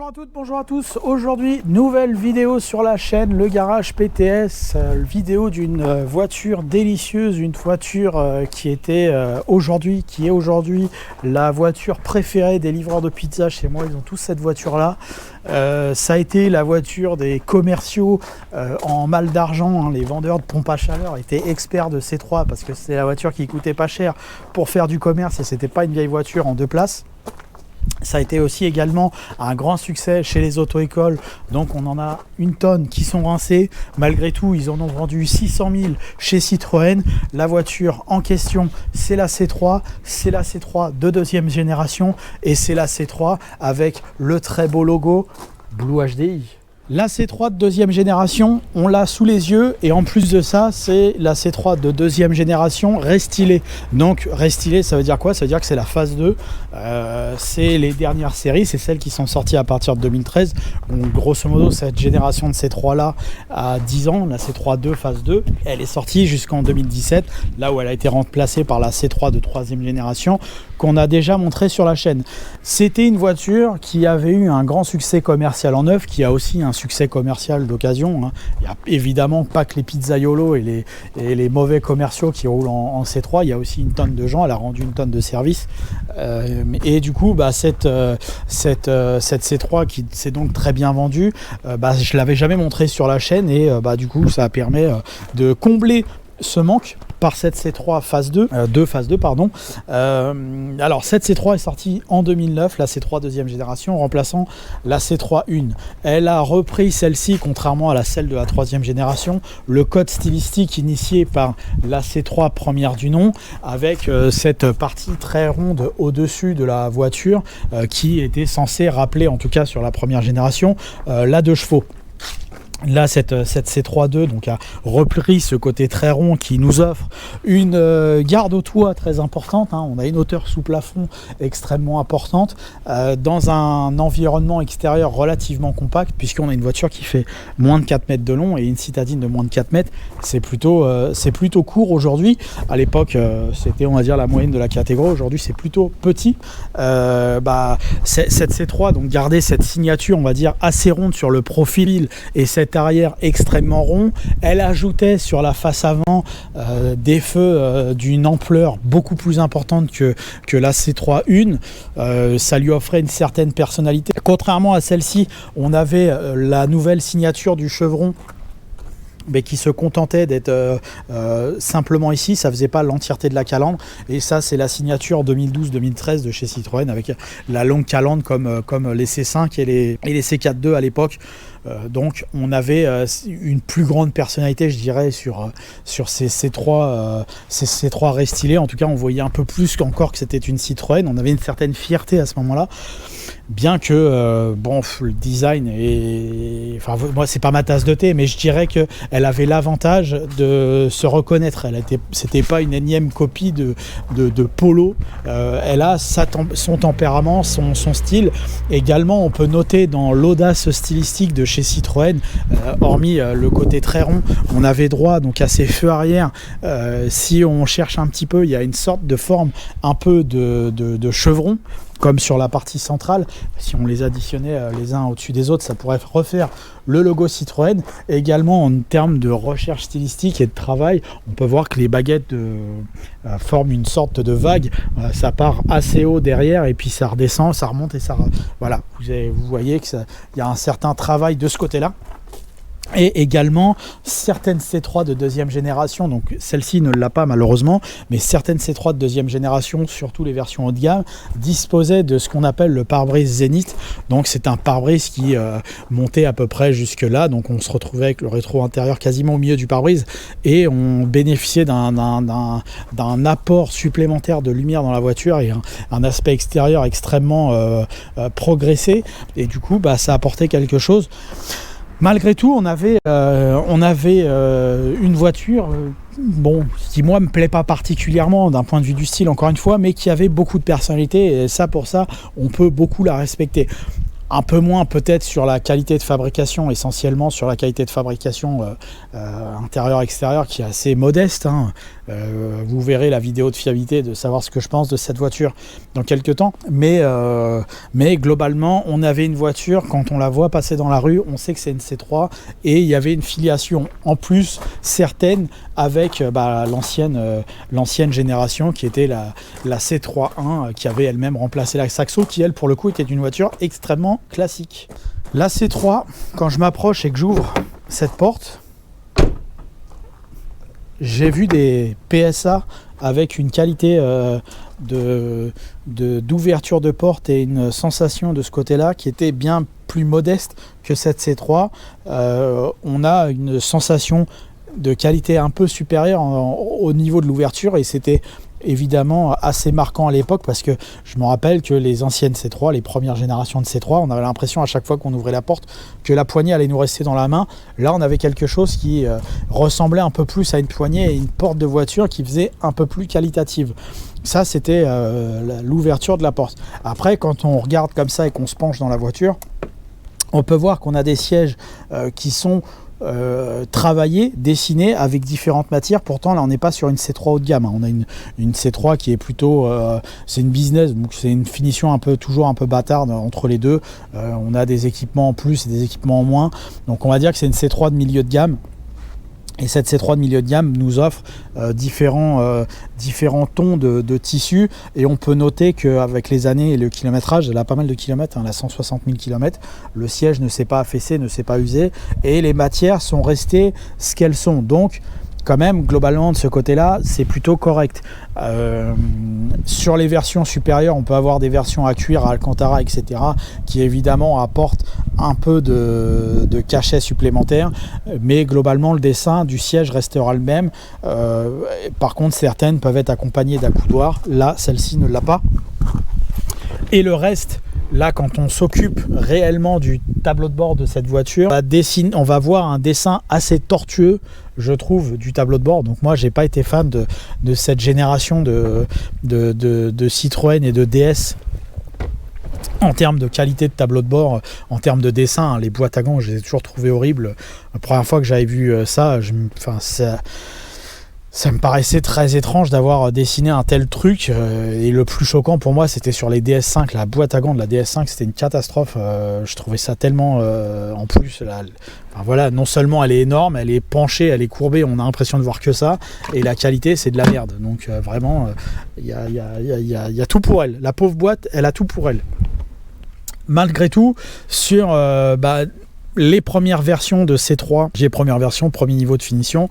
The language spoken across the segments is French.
Bonjour à toutes, bonjour à tous. Aujourd'hui, nouvelle vidéo sur la chaîne Le Garage PTS, vidéo d'une voiture délicieuse, une voiture qui est aujourd'hui la voiture préférée des livreurs de pizza chez moi. Ils ont tous cette voiture-là. Ça a été la voiture des commerciaux en mal d'argent, hein. Les vendeurs de pompes à chaleur étaient experts de C3 parce que c'était la voiture qui coûtait pas cher pour faire du commerce et c'était pas une vieille voiture en 2 places. Ça a été aussi également un grand succès chez les auto-écoles, donc on en a une tonne qui sont rincées. Malgré tout, ils en ont vendu 600 000 chez Citroën. La voiture en question, c'est la C3, c'est la C3 de deuxième génération et c'est la C3 avec le très beau logo Blue HDI. La C3 de deuxième génération, on l'a sous les yeux et en plus de ça, c'est la C3 de deuxième génération restylée. Donc restylée, ça veut dire quoi? Ça veut dire que c'est la phase 2. C'est les dernières séries, c'est celles qui sont sorties à partir de 2013. Donc, grosso modo, cette génération de C3 là a 10 ans, la C3 2 phase 2. Elle est sortie jusqu'en 2017, là où elle a été remplacée par la C3 de troisième génération qu'on a déjà montré sur la chaîne. C'était une voiture qui avait eu un grand succès commercial en neuf, qui a aussi un succès commercial d'occasion, hein. Il n'y a évidemment pas que les pizzaiolos et les mauvais commerciaux qui roulent en C3, il y a aussi une tonne de gens, elle a rendu une tonne de services. Et du coup, cette C3 qui s'est donc très bien vendue, je l'avais jamais montré sur la chaîne et du coup ça permet de combler ce manque par cette C3 phase 2, pardon. Alors cette C3 est sortie en 2009, la C3 deuxième génération, remplaçant la C3 1. Elle a repris celle-ci, contrairement à celle de la troisième génération, le code stylistique initié par la C3 première du nom, avec cette partie très ronde au-dessus de la voiture qui était censée rappeler, en tout cas sur la première génération, la 2 chevaux. Là, cette C3.2 donc, a repris ce côté très rond qui nous offre une garde au toit très importante, hein. On a une hauteur sous plafond extrêmement importante dans un environnement extérieur relativement compact, puisqu'on a une voiture qui fait moins de 4 mètres de long et une citadine de moins de 4 mètres. C'est plutôt court aujourd'hui. À l'époque, c'était, on va dire, la moyenne de la catégorie. Aujourd'hui, c'est plutôt petit. Cette C3, donc garder cette signature, on va dire, assez ronde sur le profil et cette arrière extrêmement rond, elle ajoutait sur la face avant des feux d'une ampleur beaucoup plus importante que la C3 1. Ça lui offrait une certaine personnalité. Contrairement à celle-ci, on avait la nouvelle signature du chevron, mais qui se contentait d'être simplement ici, ça faisait pas l'entièreté de la calandre, et ça c'est la signature 2012-2013 de chez Citroën avec la longue calandre comme les C5 et les C4.2 à l'époque. Donc on avait une plus grande personnalité, je dirais, sur ces C3 restylés. En tout cas, on voyait un peu plus qu'encore que c'était une Citroën. On avait une certaine fierté à ce moment-là, bien que le design moi c'est pas ma tasse de thé, mais je dirais que elle avait l'avantage de se reconnaître. C'était pas une énième copie de Polo. Elle a son tempérament, son style. Également, on peut noter dans l'audace stylistique de chez Citroën, hormis le côté très rond, on avait droit donc à ces feux arrière. Si on cherche un petit peu, il y a une sorte de forme un peu de chevron, comme sur la partie centrale. Si on les additionnait les uns au-dessus des autres, ça pourrait refaire le logo Citroën. Et également en termes de recherche stylistique et de travail, on peut voir que les baguettes forment une sorte de vague. Ça part assez haut derrière et puis ça redescend, ça remonte et ça... Voilà, vous voyez qu'il y a un certain travail de ce côté-là. Et également certaines C3 de deuxième génération, donc celle-ci ne l'a pas malheureusement, mais certaines C3 de deuxième génération, surtout les versions haut de gamme, disposaient de ce qu'on appelle le pare-brise Zénith. Donc c'est un pare-brise qui montait à peu près jusque là, donc on se retrouvait avec le rétro intérieur quasiment au milieu du pare-brise et on bénéficiait d'un apport supplémentaire de lumière dans la voiture et un aspect extérieur extrêmement progressé, et du coup ça apportait quelque chose. Malgré tout, on avait une voiture qui moi me plaît pas particulièrement d'un point de vue du style, encore une fois, mais qui avait beaucoup de personnalité, et pour ça on peut beaucoup la respecter. Un peu moins peut-être sur la qualité de fabrication, essentiellement sur la qualité de fabrication intérieure-extérieure qui est assez modeste. Hein. Vous verrez la vidéo de fiabilité de savoir ce que je pense de cette voiture dans quelques temps. Mais globalement, on avait une voiture, quand on la voit passer dans la rue, on sait que c'est une C3 et il y avait une filiation en plus certaine avec l'ancienne génération qui était la C3.1 qui avait elle-même remplacé la Saxo qui elle pour le coup était une voiture extrêmement classique. La C3, quand je m'approche et que j'ouvre cette porte, j'ai vu des PSA avec une qualité d'ouverture de porte et une sensation de ce côté-là qui était bien plus modeste que cette C3. On a une sensation de qualité un peu supérieure au niveau de l'ouverture et c'était évidemment assez marquant à l'époque parce que je me rappelle que les anciennes C3, les premières générations de C3, on avait l'impression à chaque fois qu'on ouvrait la porte que la poignée allait nous rester dans la main. Là on avait quelque chose qui ressemblait un peu plus à une poignée et une porte de voiture qui faisait un peu plus qualitative. Ça c'était l'ouverture de la porte. Après quand on regarde comme ça et qu'on se penche dans la voiture, on peut voir qu'on a des sièges qui sont travaillé, dessiné avec différentes matières. Pourtant là on n'est pas sur une C3 haut de gamme, hein. On a une C3 qui est plutôt c'est une business, donc c'est une finition toujours un peu bâtarde entre les deux. On a des équipements en plus et des équipements en moins, donc on va dire que c'est une C3 de milieu de gamme. Et cette C3 de milieu de gamme nous offre différents tons de tissu. Et on peut noter qu'avec les années et le kilométrage, elle a pas mal de kilomètres, hein, elle a 160 000 km. Le siège ne s'est pas affaissé, ne s'est pas usé. Et les matières sont restées ce qu'elles sont. Donc, quand même, globalement, de ce côté-là, c'est plutôt correct. Sur les versions supérieures, on peut avoir des versions à cuir, à Alcantara, etc., qui évidemment apportent un peu de cachet supplémentaire, mais globalement, le dessin du siège restera le même. Par contre, certaines peuvent être accompagnées d'accoudoirs. Là, celle-ci ne l'a pas. Et le reste, là, quand on s'occupe réellement du tableau de bord de cette voiture, on va voir un dessin assez tortueux, je trouve, du tableau de bord. Donc moi, j'ai pas été fan de cette génération de Citroën et de DS en termes de qualité de tableau de bord, en termes de dessin. Hein, les boîtes à gants, je les ai toujours trouvées horribles. La première fois que j'avais vu ça, ça me paraissait très étrange d'avoir dessiné un tel truc et le plus choquant pour moi c'était sur les DS5, la boîte à gants de la DS5 c'était une catastrophe, je trouvais ça tellement en plus voilà, non seulement elle est énorme, elle est penchée, elle est courbée, on a l'impression de voir que ça et la qualité c'est de la merde, donc vraiment il y a tout pour elle, la pauvre boîte elle a tout pour elle. Malgré tout sur les premières versions de C3, j'ai première version, premier niveau de finition,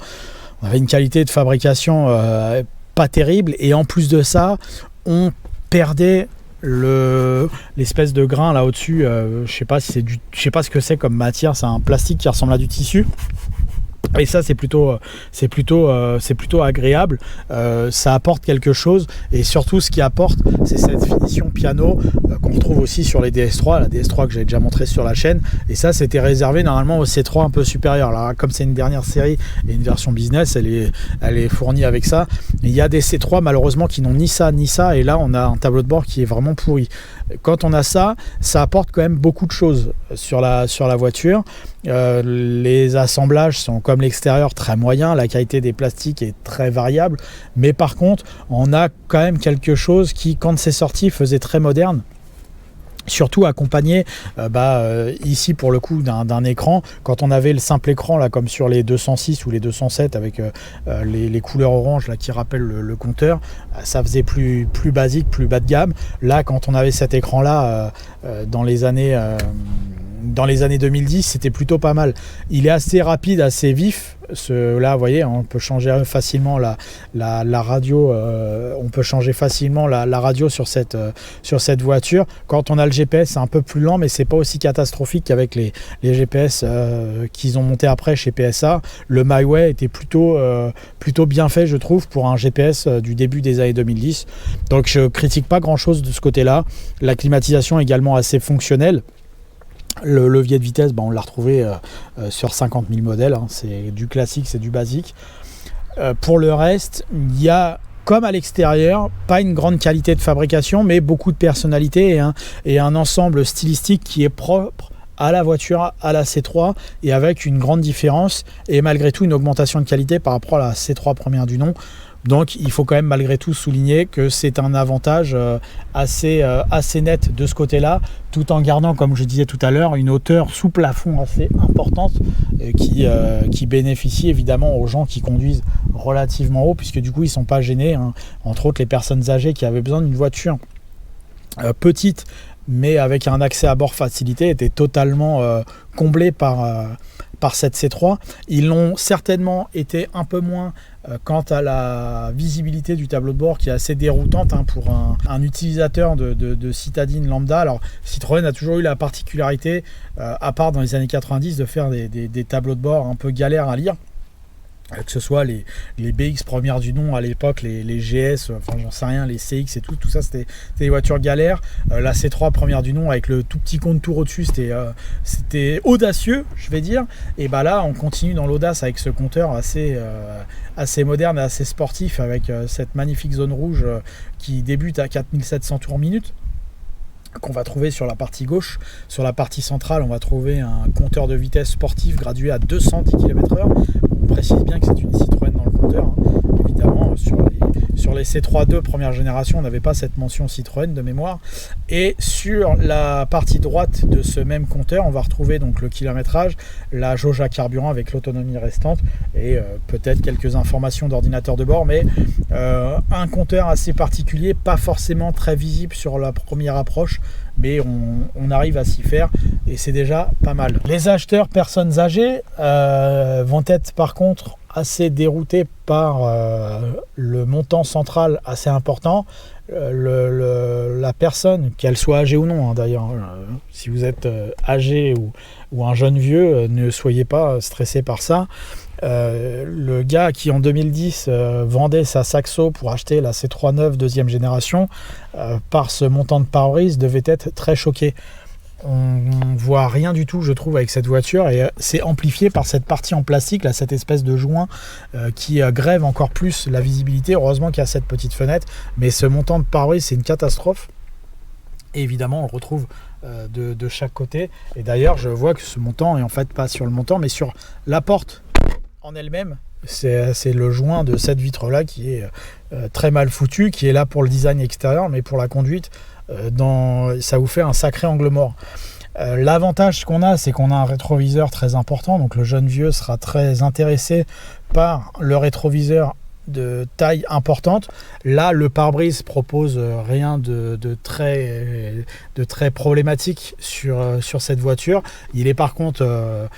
on avait une qualité de fabrication pas terrible et en plus de ça on perdait l'espèce de grain là au-dessus, je sais pas ce que c'est comme matière, c'est un plastique qui ressemble à du tissu. Et ça c'est plutôt agréable, ça apporte quelque chose et surtout ce qui apporte c'est cette finition piano qu'on retrouve aussi sur les DS3, la DS3 que j'avais déjà montré sur la chaîne, et ça c'était réservé normalement au C3 un peu supérieur. Alors comme c'est une dernière série et une version business, elle est fournie avec ça. Il y a des C3 malheureusement qui n'ont ni ça et là on a un tableau de bord qui est vraiment pourri. Quand on a ça apporte quand même beaucoup de choses sur la voiture. Les assemblages sont comme l'extérieur très moyens, la qualité des plastiques est très variable, mais par contre on a quand même quelque chose qui quand c'est sorti faisait très moderne. Surtout accompagné ici pour le coup d'un écran. Quand on avait le simple écran là comme sur les 206 ou les 207 avec les couleurs orange là qui rappellent le compteur, ça faisait plus basique, plus bas de gamme. Là quand on avait cet écran là dans les années 2010, c'était plutôt pas mal. Il est assez rapide, assez vif. Là, vous voyez, on peut changer facilement la radio. On peut changer facilement la radio sur cette voiture. Quand on a le GPS, c'est un peu plus lent, mais c'est pas aussi catastrophique qu'avec les GPS qu'ils ont monté après chez PSA. Le MyWay était plutôt bien fait, je trouve, pour un GPS du début des années 2010. Donc, je critique pas grand-chose de ce côté-là. La climatisation est également assez fonctionnelle. Le levier de vitesse, on l'a retrouvé sur 50 000 modèles, hein. C'est du classique, c'est du basique. Pour le reste, il y a comme à l'extérieur, pas une grande qualité de fabrication, mais beaucoup de personnalité et un ensemble stylistique qui est propre à la voiture, à la C3, et avec une grande différence, et malgré tout une augmentation de qualité par rapport à la C3 première du nom. Donc il faut quand même malgré tout souligner que c'est un avantage assez net de ce côté-là, tout en gardant, comme je disais tout à l'heure, une hauteur sous plafond assez importante qui bénéficie évidemment aux gens qui conduisent relativement haut, puisque du coup ils ne sont pas gênés, hein. Entre autres les personnes âgées qui avaient besoin d'une voiture petite mais avec un accès à bord facilité étaient totalement comblés par cette C3. Ils l'ont certainement été un peu moins quant à la visibilité du tableau de bord qui est assez déroutante, hein, pour un utilisateur de citadine lambda. Alors Citroën a toujours eu la particularité, à part dans les années 90, de faire des tableaux de bord un peu galères à lire. Que ce soit les BX premières du nom à l'époque, les GS, enfin j'en sais rien, les CX et tout ça c'était des voitures galères. La C3 première du nom avec le tout petit contour au-dessus, c'était audacieux, je vais dire. Et bah là on continue dans l'audace avec ce compteur assez moderne et assez sportif, avec cette magnifique zone rouge qui débute à 4700 tours minute, qu'on va trouver sur la partie gauche. Sur la partie centrale, on va trouver un compteur de vitesse sportif gradué à 210 km/h. On précise bien que c'est une Citroën dans le compteur, hein. Évidemment, sur les C3.2 première génération, on n'avait pas cette mention Citroën de mémoire. Et sur la partie droite de ce même compteur, on va retrouver donc le kilométrage, la jauge à carburant avec l'autonomie restante et peut-être quelques informations d'ordinateur de bord, mais un compteur assez particulier, pas forcément très visible sur la première approche, mais on arrive à s'y faire et c'est déjà pas mal. Les acheteurs personnes âgées vont être par contre assez déroutés par le montant central assez important. La personne, qu'elle soit âgée ou non, hein, d'ailleurs, si vous êtes âgé ou un jeune vieux, ne soyez pas stressé par ça. Le gars qui en 2010 vendait sa Saxo pour acheter la C3 neuve deuxième génération, par ce montant de pare-brise, devait être très choqué. On voit rien du tout, je trouve, avec cette voiture, et c'est amplifié par cette partie en plastique, là, cette espèce de joint qui grève encore plus la visibilité. Heureusement qu'il y a cette petite fenêtre, mais ce montant de pare-brise, c'est une catastrophe. Et évidemment, on le retrouve de chaque côté. Et d'ailleurs, je vois que ce montant est en fait pas sur le montant, mais sur la porte en elle-même. C'est le joint de cette vitre-là qui est très mal foutu, qui est là pour le design extérieur, mais pour la conduite, ça vous fait un sacré angle mort. L'avantage qu'on a, c'est qu'on a un rétroviseur très important, donc le jeune vieux sera très intéressé par le rétroviseur de taille importante. Là, le pare-brise propose rien de très problématique sur cette voiture. Il est par contre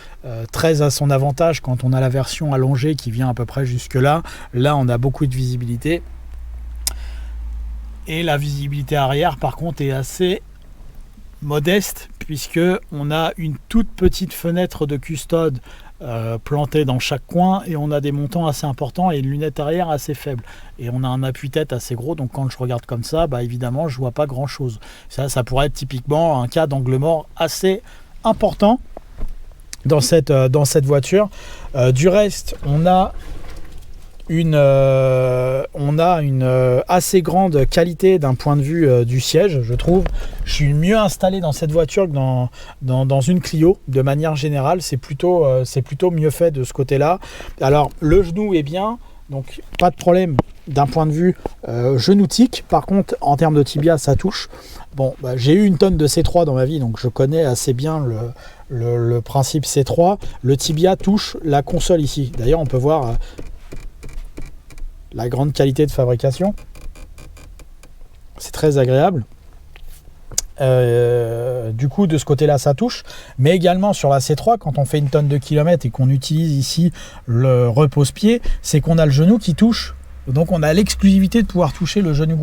très à son avantage quand on a la version allongée qui vient à peu près jusque là. Là, on a beaucoup de visibilité. Et la visibilité arrière, par contre, est assez modeste, puisque on a une toute petite fenêtre de custode plantée dans chaque coin, et on a des montants assez importants et une lunette arrière assez faible. Et on a un appui-tête assez gros, donc quand je regarde comme ça, bah évidemment, je vois pas grand-chose. Ça pourrait être typiquement un cas d'angle mort assez important dans cette voiture. Du reste, on a une assez grande qualité d'un point de vue du siège, je trouve. Je suis mieux installé dans cette voiture que dans une Clio. De manière générale, c'est plutôt mieux fait de ce côté-là. Alors, le genou est bien, donc pas de problème d'un point de vue genoutique. Par contre, en termes de tibia, ça touche. Bon, bah, j'ai eu une tonne de C3 dans ma vie, donc je connais assez bien le principe C3. Le tibia touche la console ici. D'ailleurs, on peut voir la grande qualité de fabrication, c'est très agréable. Du coup, de ce côté-là, ça touche, mais également sur la C3, quand on fait une tonne de kilomètres et qu'on utilise ici le repose-pied, c'est qu'on a le genou qui touche. Donc on a l'exclusivité de pouvoir toucher le genou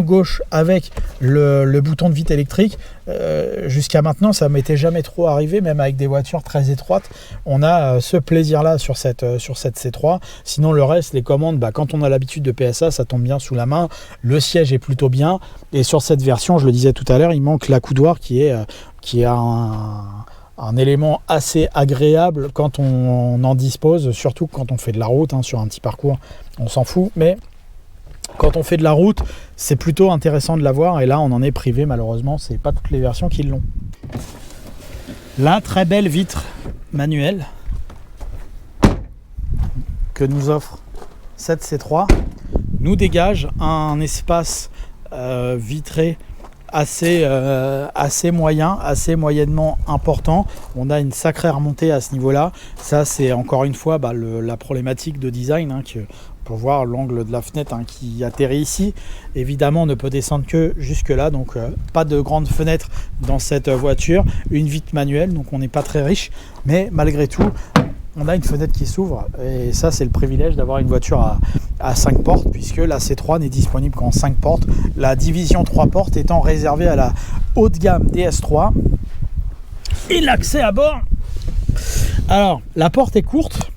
gauche avec le bouton de vide électrique. Jusqu'à maintenant, ça m'était jamais trop arrivé, même avec des voitures très étroites. On a ce plaisir-là sur cette C3. Sinon, le reste, les commandes, bah, quand on a l'habitude de PSA, ça tombe bien sous la main. Le siège est plutôt bien. Et sur cette version, je le disais tout à l'heure, il manque l'accoudoir qui a un élément assez agréable quand on en dispose, surtout quand on fait de la route, hein, sur un petit parcours, on s'en fout, mais quand on fait de la route, c'est plutôt intéressant de l'avoir. Et là, on en est privé, malheureusement. C'est pas toutes les versions qui l'ont. La très belle vitre manuelle que nous offre cette C3 nous dégage un espace vitré assez moyen, assez moyennement important. On a une sacrée remontée à ce niveau-là. Ça, c'est encore une fois la problématique de design, hein, que pour voir l'angle de la fenêtre, hein, qui atterrit ici. Évidemment, on ne peut descendre que jusque là, donc pas de grande fenêtre dans cette voiture. Une vitre manuelle, donc on n'est pas très riche, mais malgré tout, on a une fenêtre qui s'ouvre, et ça, c'est le privilège d'avoir une voiture à 5 portes, puisque la C3 n'est disponible qu'en 5 portes, la division 3 portes étant réservée à la haut de gamme DS3. Et l'accès à bord, alors la porte est courte,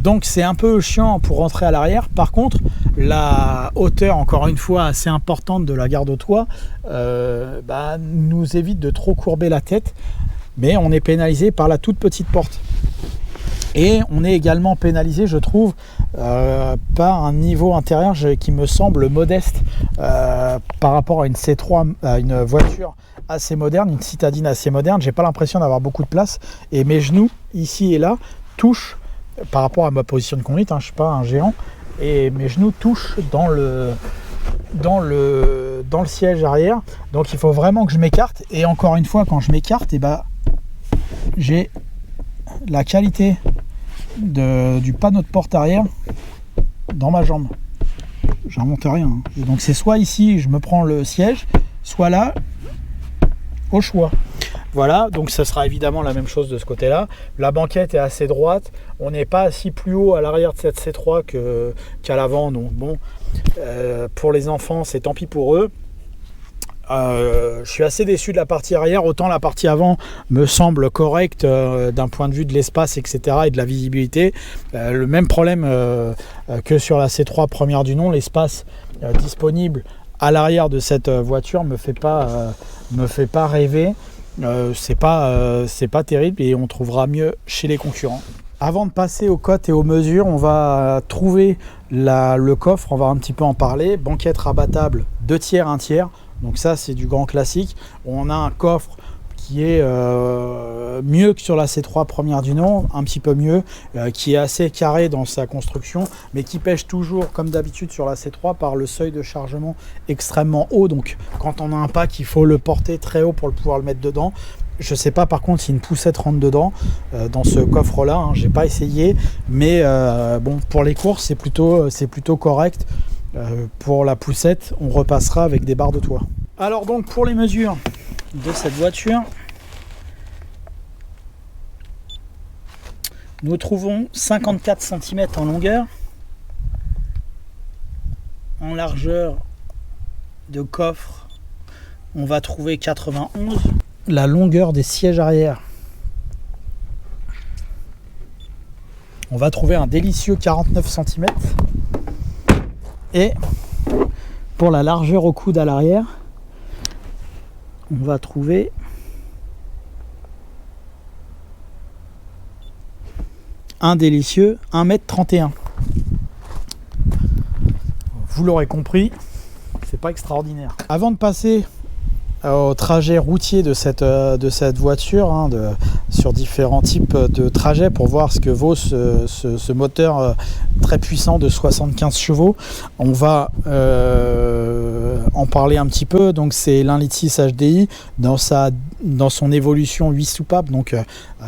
donc c'est un peu chiant pour rentrer à l'arrière. Par contre, la hauteur, encore une fois assez importante de la garde-toit, nous évite de trop courber la tête, mais on est pénalisé par la toute petite porte. Et on est également pénalisé, je trouve, par un niveau intérieur qui me semble modeste par rapport à une C3, à une voiture assez moderne, une citadine assez moderne. J'ai pas l'impression d'avoir beaucoup de place, et mes genoux, ici et là, touchent, par rapport à ma position de conduite, hein, je suis pas un géant, et mes genoux touchent dans le siège arrière. Donc il faut vraiment que je m'écarte, et encore une fois, quand je m'écarte, j'ai la qualité du panneau de porte arrière dans ma jambe. J'invente rien, hein. Et donc c'est soit ici je me prends le siège, soit là, au choix. Voilà, donc ça sera évidemment la même chose de ce côté là. La banquette est assez droite, on n'est pas assis plus haut à l'arrière de cette C3 qu'à l'avant, donc bon, pour les enfants c'est tant pis pour eux. Je suis assez déçu de la partie arrière. Autant la partie avant me semble correcte d'un point de vue de l'espace, etc., et de la visibilité. Le même problème que sur la C3 première du nom, l'espace disponible à l'arrière de cette voiture me fait pas rêver. C'est pas terrible, et on trouvera mieux chez les concurrents. Avant de passer aux cotes et aux mesures, on va trouver le coffre, on va un petit peu en parler. Banquette rabattable 2 tiers, 1 tiers. Donc ça, c'est du grand classique. On a un coffre qui est mieux que sur la C3 première du nom, un petit peu mieux, qui est assez carré dans sa construction, mais qui pêche toujours, comme d'habitude sur la C3, par le seuil de chargement extrêmement haut. Donc quand on a un pack, il faut le porter très haut pour pouvoir le mettre dedans. Je sais pas par contre si une poussette rentre dedans dans ce coffre là, hein. J'ai pas essayé, mais bon, pour les courses c'est plutôt correct. Pour la poussette, on repassera avec des barres de toit. Alors donc pour les mesures de cette voiture, nous trouvons 54 cm en longueur, en largeur de coffre on va trouver 91. La longueur des sièges arrière, on va trouver un délicieux 49 cm. Et pour la largeur au coude à l'arrière, on va trouver un délicieux 1,31 m. Vous l'aurez compris, c'est pas extraordinaire. Avant de passer au trajet routier de cette voiture, hein, sur différents types de trajets, pour voir ce que vaut ce moteur très puissant de 75 chevaux, on va en parler un petit peu. Donc c'est l'1,6 HDI dans son évolution 8 soupapes, donc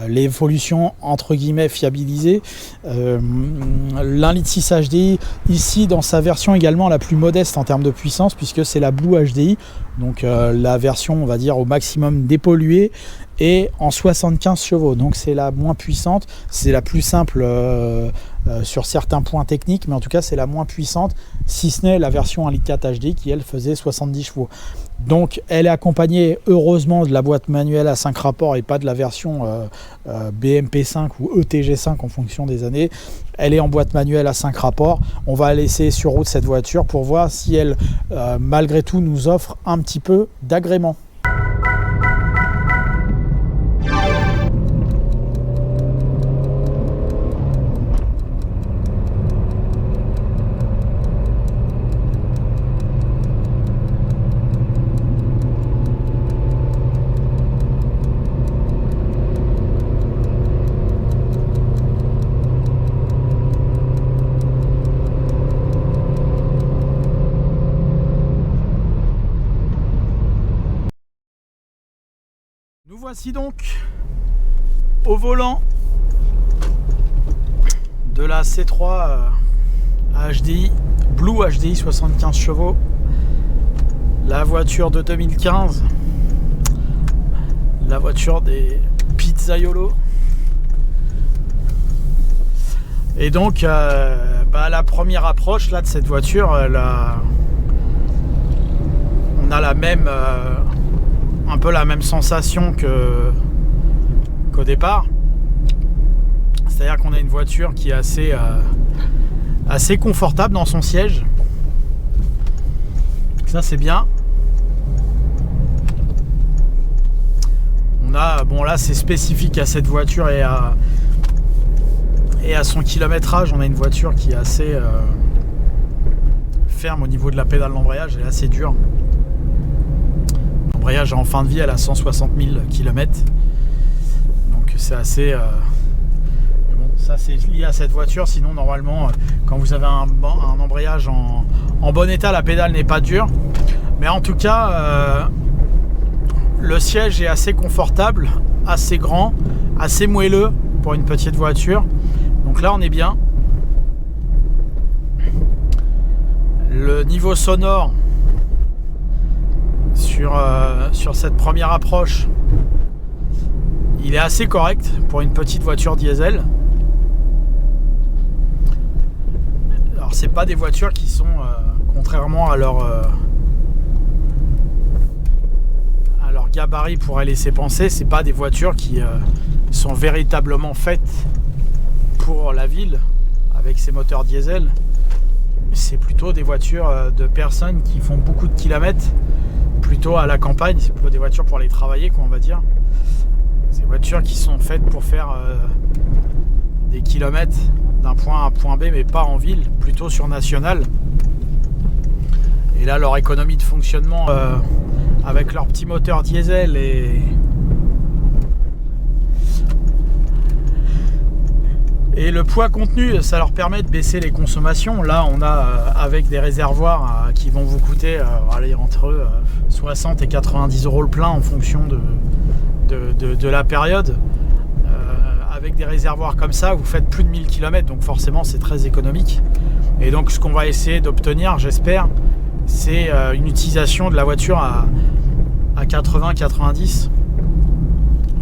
l'évolution entre guillemets fiabilisée. L'1,6 HDI ici dans sa version également la plus modeste en termes de puissance, puisque c'est la Blue HDI, donc la version on va dire au maximum dépolluée, et en 75 chevaux, donc c'est la moins puissante, c'est la plus simple sur certains points techniques, mais en tout cas c'est la moins puissante, si ce n'est la version 1,4 HDI qui elle faisait 70 chevaux. Donc elle est accompagnée heureusement de la boîte manuelle à 5 rapports et pas de la version BMP5 ou ETG5 en fonction des années. Elle est en boîte manuelle à 5 rapports. On va laisser sur route cette voiture pour voir si elle malgré tout nous offre un petit peu d'agrément. voici donc au volant de la C3 HDI, Blue HDI 75 chevaux, la voiture de 2015, la voiture des Pizzaiolo. Et donc la première approche là de cette voiture, on a la même un peu la même sensation qu'au départ. C'est-à-dire qu'on a une voiture qui est assez confortable dans son siège. Ça c'est bien. On a, bon là c'est spécifique à cette voiture et à son kilométrage. On a une voiture qui est assez ferme au niveau de la pédale d'embrayage, elle est assez dure. L'embrayage en fin de vie, elle a 160 000 km. Donc c'est assez... Mais bon, ça c'est lié à cette voiture. Sinon normalement, quand vous avez un embrayage en bon état, la pédale n'est pas dure. Mais en tout cas, le siège est assez confortable, assez grand, assez moelleux pour une petite voiture. Donc là on est bien. Le niveau sonore sur cette première approche, il est assez correct pour une petite voiture diesel. Alors c'est pas des voitures qui sont contrairement à leur gabarit pourrait laisser penser, c'est pas des voitures qui sont véritablement faites pour la ville avec ces moteurs diesel. C'est plutôt des voitures de personnes qui font beaucoup de kilomètres, plutôt à la campagne. C'est plutôt des voitures pour aller travailler, quoi, on va dire. C'est des voitures qui sont faites pour faire des kilomètres d'un point A à un point B, mais pas en ville, plutôt sur national. Et là, leur économie de fonctionnement avec leur petit moteur diesel et le poids contenu, ça leur permet de baisser les consommations. Là, on a avec des réservoirs qui vont vous coûter entre 60 et 90 euros le plein en fonction de la période. Avec des réservoirs comme ça, vous faites plus de 1000 km, donc forcément c'est très économique. Et donc ce qu'on va essayer d'obtenir, j'espère, c'est une utilisation de la voiture à 80-90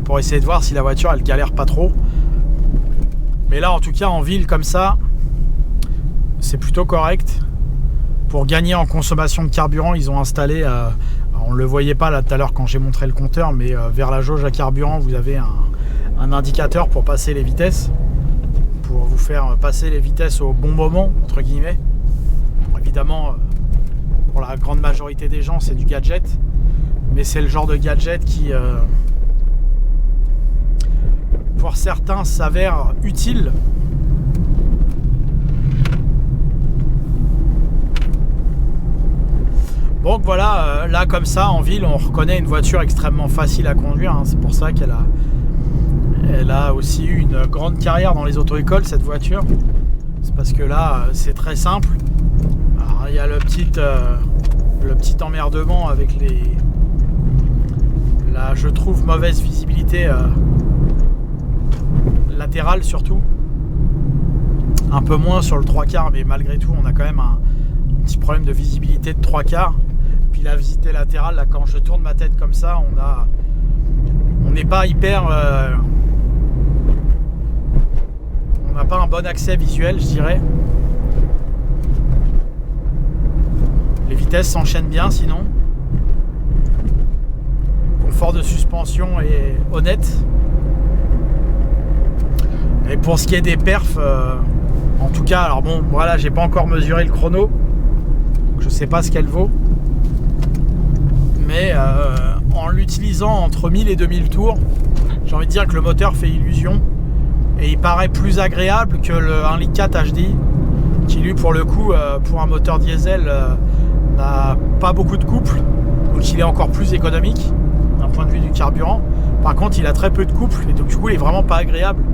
pour essayer de voir si la voiture elle galère pas trop. Mais là en tout cas en ville comme ça, c'est plutôt correct. Pour gagner en consommation de carburant, ils ont installé, on ne le voyait pas là tout à l'heure quand j'ai montré le compteur, mais vers la jauge à carburant vous avez un indicateur pour passer les vitesses, pour vous faire passer les vitesses au bon moment entre guillemets. Bon, évidemment pour la grande majorité des gens c'est du gadget, mais c'est le genre de gadget qui pour certains s'avère utile. Donc voilà, là comme ça en ville on reconnaît une voiture extrêmement facile à conduire, hein. C'est pour ça qu'elle a aussi eu une grande carrière dans les auto-écoles cette voiture. C'est parce que là c'est très simple. Alors, il y a le petit emmerdement avec la, je trouve, mauvaise visibilité latérale surtout. Un peu moins sur le 3/4, mais malgré tout on a quand même un petit problème de visibilité de 3/4. Puis la visibilité latérale, là quand je tourne ma tête comme ça, on n'est pas hyper... on n'a pas un bon accès visuel, je dirais. Les vitesses s'enchaînent bien sinon. Confort de suspension est honnête. Et pour ce qui est des perfs, en tout cas, alors bon, voilà, j'ai pas encore mesuré le chrono, je sais pas ce qu'elle vaut, mais en l'utilisant entre 1000 et 2000 tours, j'ai envie de dire que le moteur fait illusion et il paraît plus agréable que le 1.4 litre HDI, qui lui pour le coup, pour un moteur diesel, n'a pas beaucoup de couple, donc il est encore plus économique d'un point de vue du carburant. Par contre, il a très peu de couple et donc du coup, il est vraiment pas agréable.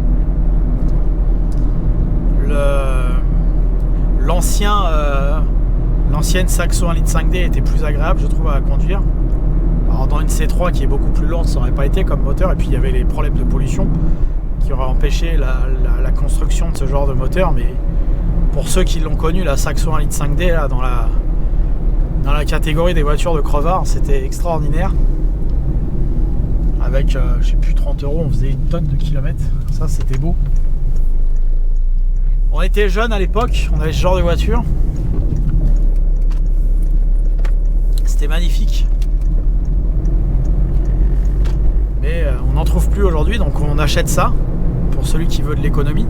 L'ancienne Saxo 1.5D litre était plus agréable, je trouve, à conduire. Alors Alors dans une C3 qui est beaucoup plus lente, ça n'aurait pas été comme moteur. Et puis il y avait les problèmes de pollution qui auraient empêché la construction de ce genre de moteur. Mais pour ceux qui l'ont connu, la Saxo 1,5 litre 5D là, dans la catégorie des voitures de crevard, c'était extraordinaire. Avec, je sais plus, 30 €, on faisait une tonne de kilomètres. Ça, c'était beau. On était jeunes à l'époque, on avait ce genre de voiture. C'était magnifique. Mais on n'en trouve plus aujourd'hui, donc on achète ça pour celui qui veut de l'économie.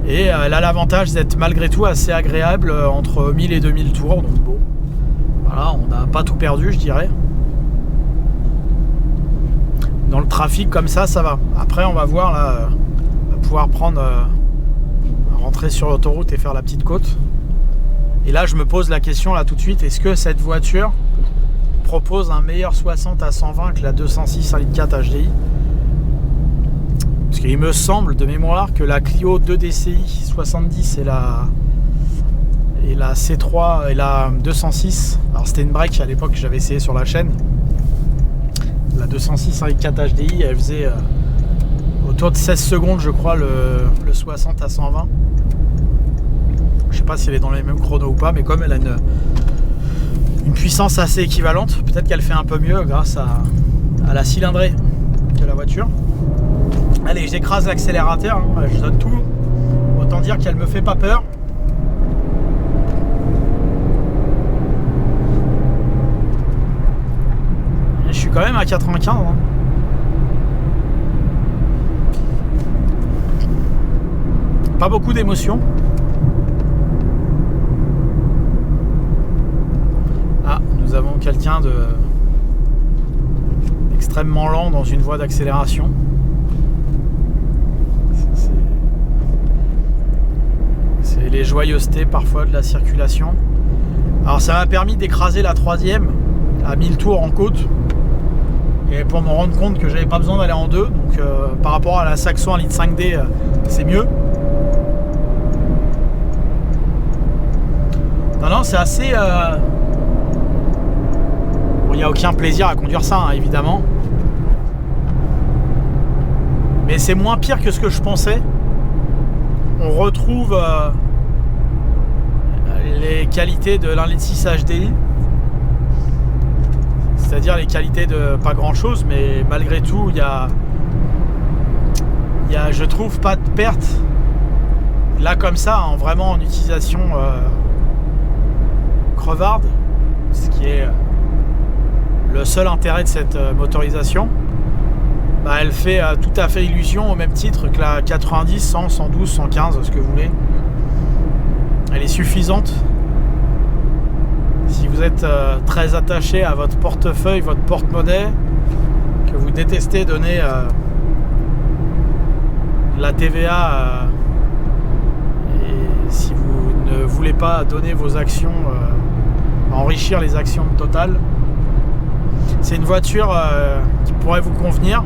Et elle a l'avantage d'être malgré tout assez agréable entre 1000 et 2000 tours. Donc bon, voilà, on n'a pas tout perdu, je dirais. Dans le trafic comme ça va. Après, on va voir là, on va pouvoir prendre, rentrer sur l'autoroute et faire la petite côte. Et là, je me pose la question là tout de suite, est-ce que cette voiture propose un meilleur 60 à 120 que la 206 1,4 litre HDI? Parce qu'il me semble de mémoire que la Clio 2 DCI 70 et la C3 et la 206, alors c'était une break à l'époque que j'avais essayé sur la chaîne. La 206 1,4 HDI, elle faisait autour de 16 secondes, je crois, le 60 à 120. Je sais pas si elle est dans les mêmes chronos ou pas, mais comme elle a une puissance assez équivalente, peut-être qu'elle fait un peu mieux grâce à la cylindrée de la voiture. Allez, j'écrase l'accélérateur, hein, je donne tout. Autant dire qu'elle me fait pas peur. Et je suis quand même à 95. Hein. Pas beaucoup d'émotion. Ah, nous avons quelqu'un de extrêmement lent dans une voie d'accélération. C'est les joyeusetés parfois de la circulation. Alors ça m'a permis d'écraser la troisième à 1000 tours en côte. Et pour me rendre compte que j'avais pas besoin d'aller en deux. Donc par rapport à la Saxo 1,5 litre 5D, c'est mieux. Non, c'est assez... Bon, il n'y a aucun plaisir à conduire ça, hein, évidemment. Mais c'est moins pire que ce que je pensais. On retrouve les qualités de l'1,6 litre HDI. C'est-à-dire les qualités de pas grand-chose, mais malgré tout, il y a, je trouve, pas de perte. Là, comme ça, vraiment en utilisation crevarde, ce qui est le seul intérêt de cette motorisation, bah, elle fait tout à fait illusion au même titre que la 90, 100, 112, 115, ce que vous voulez. Elle est suffisante. Si vous êtes très attaché à votre portefeuille, votre porte-monnaie, que vous détestez donner la TVA, et si vous ne voulez pas donner vos actions, enrichir les actions de Total, c'est une voiture qui pourrait vous convenir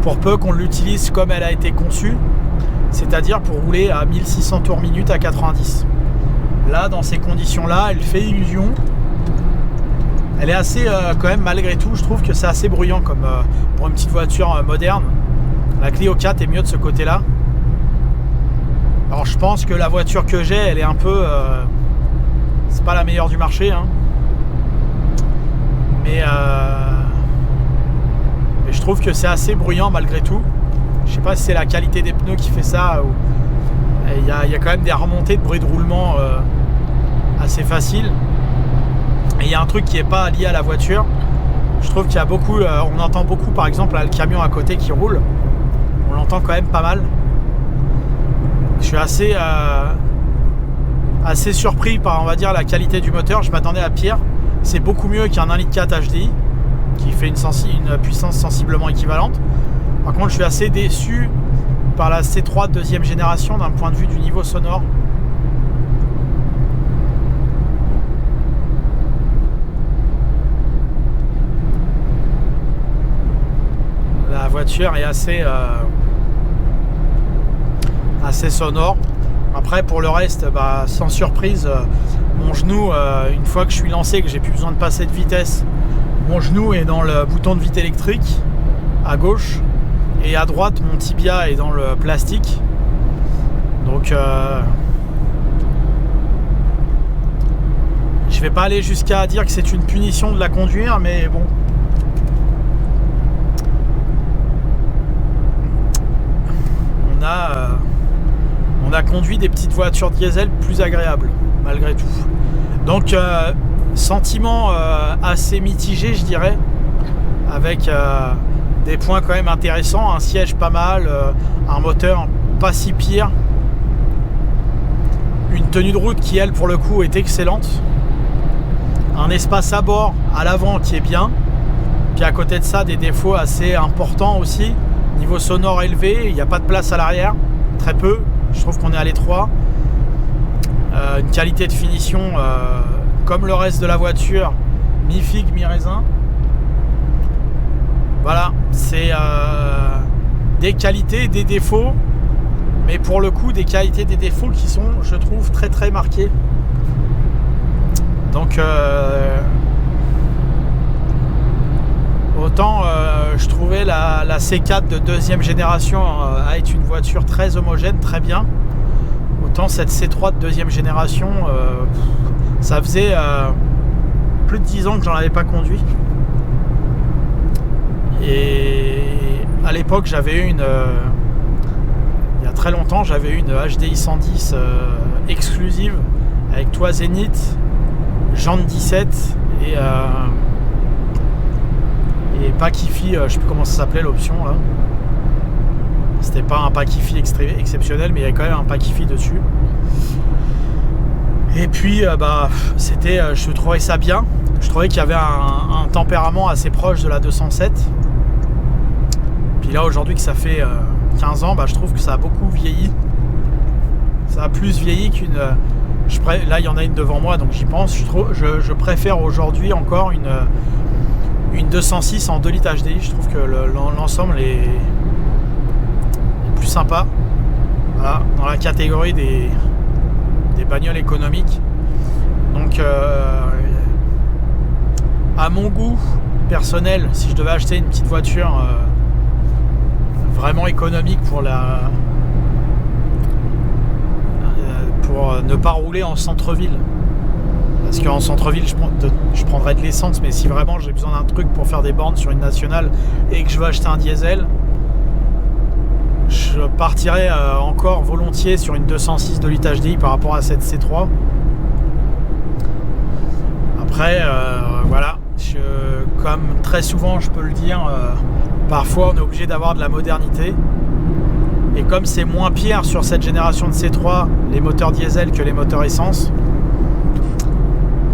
pour peu qu'on l'utilise comme elle a été conçue, c'est-à-dire pour rouler à 1600 tours minute à 90. Là, dans ces conditions-là, elle fait illusion. Elle est assez, quand même, malgré tout, je trouve que c'est assez bruyant comme pour une petite voiture moderne. La Clio 4 est mieux de ce côté-là. Alors, je pense que la voiture que j'ai, elle est un peu... c'est pas la meilleure du marché, hein. Mais je trouve que c'est assez bruyant malgré tout. Je sais pas si c'est la qualité des pneus qui fait ça ou... Il y a quand même des remontées de bruit de roulement assez faciles. Et il y a un truc qui n'est pas lié à la voiture. Je trouve qu'il y a beaucoup, on entend beaucoup par exemple là, le camion à côté qui roule. On l'entend quand même pas mal. Je suis assez surpris par, on va dire, la qualité du moteur. Je m'attendais à pire. C'est beaucoup mieux qu'un 1,4 litre HDI qui fait une puissance sensiblement équivalente. Par contre, je suis assez déçu par la C3 de deuxième génération d'un point de vue du niveau sonore. La voiture est assez sonore. Après pour le reste, sans surprise, mon genou, une fois que je suis lancé, que j'ai plus besoin de passer de vitesse, mon genou est dans le bouton de vide électrique à gauche, et à droite mon tibia est dans le plastique. Donc je vais pas aller jusqu'à dire que c'est une punition de la conduire, mais bon. On a conduit des petites voitures diesel plus agréables, malgré tout. Donc, sentiment assez mitigé, je dirais, avec des points quand même intéressants, un siège pas mal, un moteur pas si pire, une tenue de route qui, elle, pour le coup, est excellente, un espace à bord, à l'avant, qui est bien, puis à côté de ça, des défauts assez importants aussi. Niveau sonore élevé, il n'y a pas de place à l'arrière, très peu, je trouve qu'on est à l'étroit. Une qualité de finition comme le reste de la voiture, mi-figue, mi-raisin. Voilà, c'est des qualités, des défauts, mais pour le coup des qualités, des défauts qui sont, je trouve, très très marqués. Donc autant je trouvais la C4 de deuxième génération à être une voiture très homogène, très bien. Autant cette C3 de deuxième génération, ça faisait plus de 10 ans que j'en avais pas conduit. Et à l'époque, j'avais une, il y a très longtemps, j'avais une HDI 110 exclusive avec toit Zénith, jantes 17 et pack hi-fi, je sais plus comment ça s'appelait l'option là. C'était pas un pack hi-fi exceptionnel, mais il y avait quand même un pack hi-fi dessus. Et puis c'était, je trouvais ça bien. Je trouvais qu'il y avait un tempérament assez proche de la 207. Puis là aujourd'hui que ça fait 15 ans, je trouve que ça a beaucoup vieilli. Ça a plus vieilli qu'une. Là il y en a une devant moi, donc j'y pense. Je préfère aujourd'hui encore une 206 en 2 litres HDI. Je trouve que l'ensemble est plus sympa. Voilà, dans la catégorie des bagnoles économiques. Donc à mon goût personnel, si je devais acheter une petite voiture vraiment économique pour ne pas rouler en centre-ville, parce qu'en centre-ville je prendrais de l'essence, mais si vraiment j'ai besoin d'un truc pour faire des bornes sur une nationale et que je veux acheter un diesel, je partirais encore volontiers sur une 206 de litres HDI par rapport à cette C3. Après voilà, comme très souvent je peux le dire, parfois on est obligé d'avoir de la modernité, et comme c'est moins pire sur cette génération de C3 les moteurs diesel que les moteurs essence,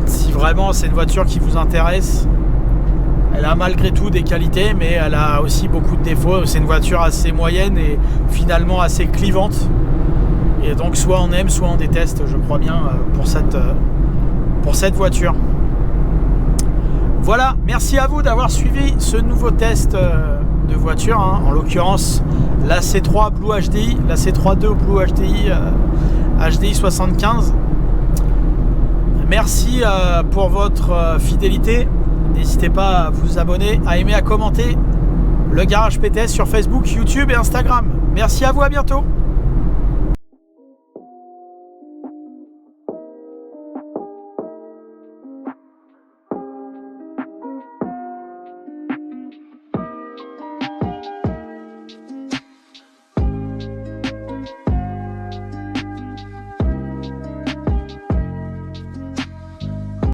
si vraiment c'est une voiture qui vous intéresse, elle a malgré tout des qualités, mais elle a aussi beaucoup de défauts. C'est une voiture assez moyenne et finalement assez clivante, et donc soit on aime soit on déteste, je crois bien, pour cette voiture. Voilà, merci à vous d'avoir suivi ce nouveau test de voiture, en l'occurrence la C3 Blue HDI, la C3.2 Blue HDI HDI 75. Merci pour votre fidélité. N'hésitez pas à vous abonner, à aimer, à commenter le Garage PTS sur Facebook, YouTube et Instagram. Merci à vous, à bientôt.